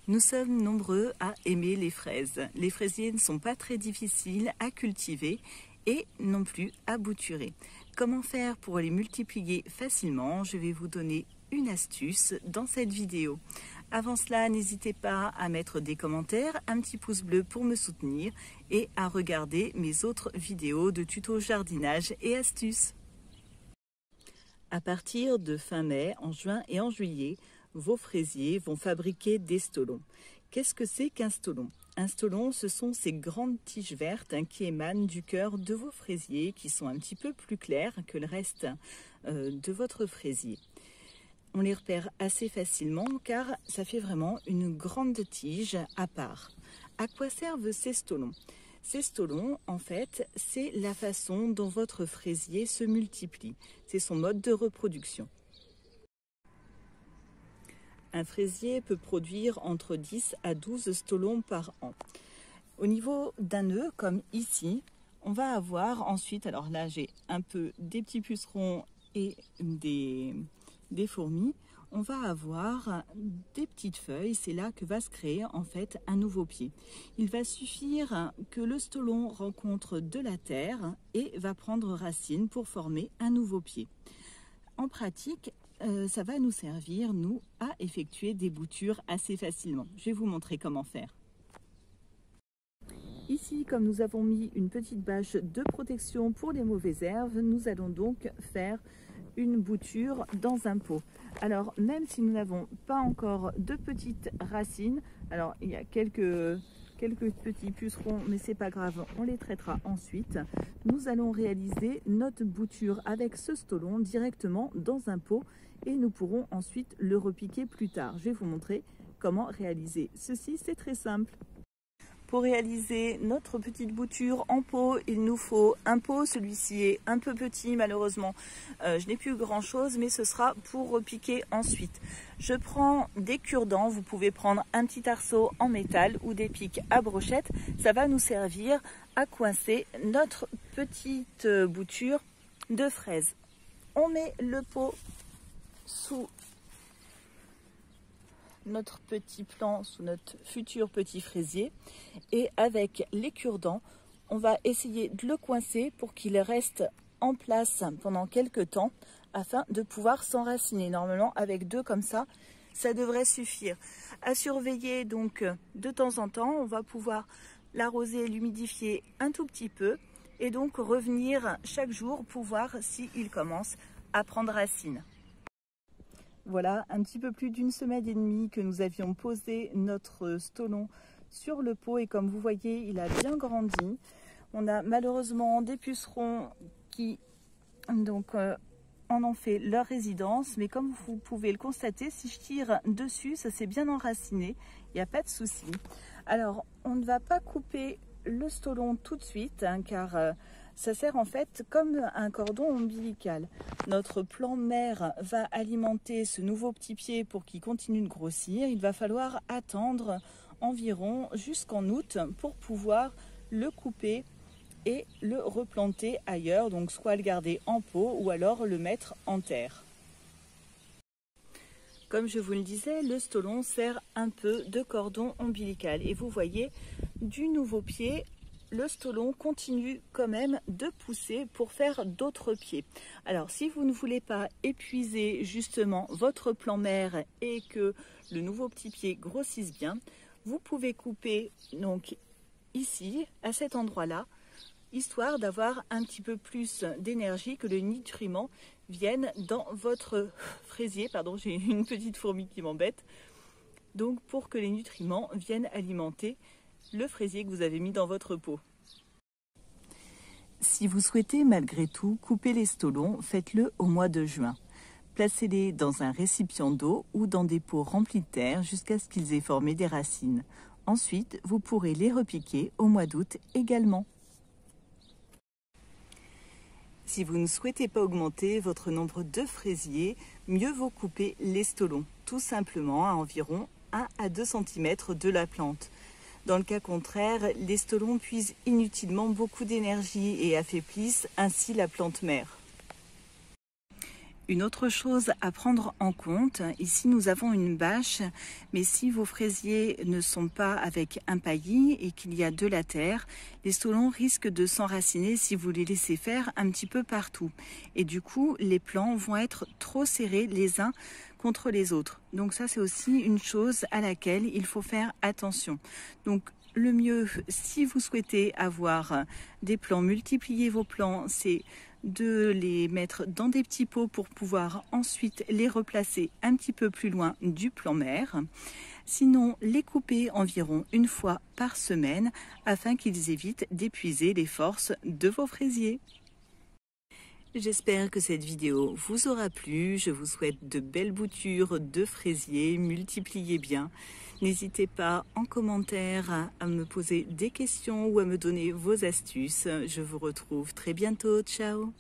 Nous sommes nombreux à aimer les fraises. Les fraisiers ne sont pas très difficiles à cultiver et non plus à bouturer. Comment faire pour les multiplier facilement? Je vais vous donner une astuce dans cette vidéo. Avant cela, n'hésitez pas à mettre des commentaires, un petit pouce bleu pour me soutenir et à regarder mes autres vidéos de tutos jardinage et astuces. À partir de fin mai, en juin et en juillet, vos fraisiers vont fabriquer des stolons. Qu'est-ce que c'est qu'un stolon? Un stolon, ce sont ces grandes tiges vertes qui émanent du cœur de vos fraisiers, qui sont un petit peu plus claires que le reste de votre fraisier. On les repère assez facilement car ça fait vraiment une grande tige à part. À quoi servent ces stolons? Ces stolons, en fait, c'est la façon dont votre fraisier se multiplie. C'est son mode de reproduction. Un fraisier peut produire entre 10 à 12 stolons par an. Au niveau d'un nœud, comme ici, on va avoir ensuite, alors là j'ai un peu des petits pucerons et des fourmis, on va avoir des petites feuilles, c'est là que va se créer en fait un nouveau pied. Il va suffire que le stolon rencontre de la terre et va prendre racine pour former un nouveau pied. En pratique, ça va nous servir, nous, à effectuer des boutures assez facilement. Je vais vous montrer comment faire. Ici, comme nous avons mis une petite bâche de protection pour les mauvaises herbes, nous allons donc faire une bouture dans un pot. Alors, même si nous n'avons pas encore de petites racines, alors il y a quelques petits pucerons, mais c'est pas grave, on les traitera ensuite. Nous allons réaliser notre bouture avec ce stolon directement dans un pot et nous pourrons ensuite le repiquer plus tard. Je vais vous montrer comment réaliser ceci, c'est très simple. Pour réaliser notre petite bouture en pot, il nous faut un pot. Celui-ci est un peu petit, malheureusement. Je n'ai plus grand chose, mais ce sera pour repiquer ensuite. Je prends des cure-dents. Vous pouvez prendre un petit arceau en métal ou des pics à brochette. Ça va nous servir à coincer notre petite bouture de fraises. On met le pot sous notre petit plant, sous notre futur petit fraisier, et avec les cure-dents on va essayer de le coincer pour qu'il reste en place pendant quelques temps afin de pouvoir s'enraciner. Normalement avec deux comme ça devrait suffire. À surveiller donc de temps en temps, on va pouvoir l'arroser, l'humidifier un tout petit peu et donc revenir chaque jour pour voir s'il commence à prendre racine. Voilà, un petit peu plus d'une semaine et demie que nous avions posé notre stolon sur le pot et comme vous voyez, il a bien grandi. On a malheureusement des pucerons qui donc en ont fait leur résidence, mais comme vous pouvez le constater, si je tire dessus, ça s'est bien enraciné, il n'y a pas de souci. Alors, on ne va pas couper le stolon tout de suite, car ça sert en fait comme un cordon ombilical. Notre plant mère va alimenter ce nouveau petit pied pour qu'il continue de grossir. Il va falloir attendre environ jusqu'en août pour pouvoir le couper et le replanter ailleurs, donc soit le garder en pot ou alors le mettre en terre. Comme je vous le disais, le stolon sert un peu de cordon ombilical et vous voyez du nouveau pied, le stolon continue quand même de pousser pour faire d'autres pieds. Alors si vous ne voulez pas épuiser justement votre plant mère et que le nouveau petit pied grossisse bien, vous pouvez couper donc ici à cet endroit là, histoire d'avoir un petit peu plus d'énergie, que le nutriment vienne dans votre fraisier. Pardon, j'ai une petite fourmi qui m'embête. Donc pour que les nutriments viennent alimenter le fraisier que vous avez mis dans votre pot. Si vous souhaitez malgré tout couper les stolons, faites-le au mois de juin. Placez-les dans un récipient d'eau ou dans des pots remplis de terre jusqu'à ce qu'ils aient formé des racines. Ensuite, vous pourrez les repiquer au mois d'août également. Si vous ne souhaitez pas augmenter votre nombre de fraisiers, mieux vaut couper les stolons, tout simplement à environ 1 à 2 cm de la plante. Dans le cas contraire, les stolons puisent inutilement beaucoup d'énergie et affaiblissent ainsi la plante mère. Une autre chose à prendre en compte, ici nous avons une bâche, mais si vos fraisiers ne sont pas avec un paillis et qu'il y a de la terre, les stolons risquent de s'enraciner si vous les laissez faire un petit peu partout. Et du coup, les plants vont être trop serrés les uns contre les autres. Donc ça, c'est aussi une chose à laquelle il faut faire attention. Donc le mieux, si vous souhaitez avoir des plants, multiplier vos plants, c'est de les mettre dans des petits pots pour pouvoir ensuite les replacer un petit peu plus loin du plan mère. Sinon, les couper environ une fois par semaine afin qu'ils évitent d'épuiser les forces de vos fraisiers. J'espère que cette vidéo vous aura plu. Je vous souhaite de belles boutures de fraisiers. Multipliez bien. N'hésitez pas en commentaire à me poser des questions ou à me donner vos astuces. Je vous retrouve très bientôt. Ciao!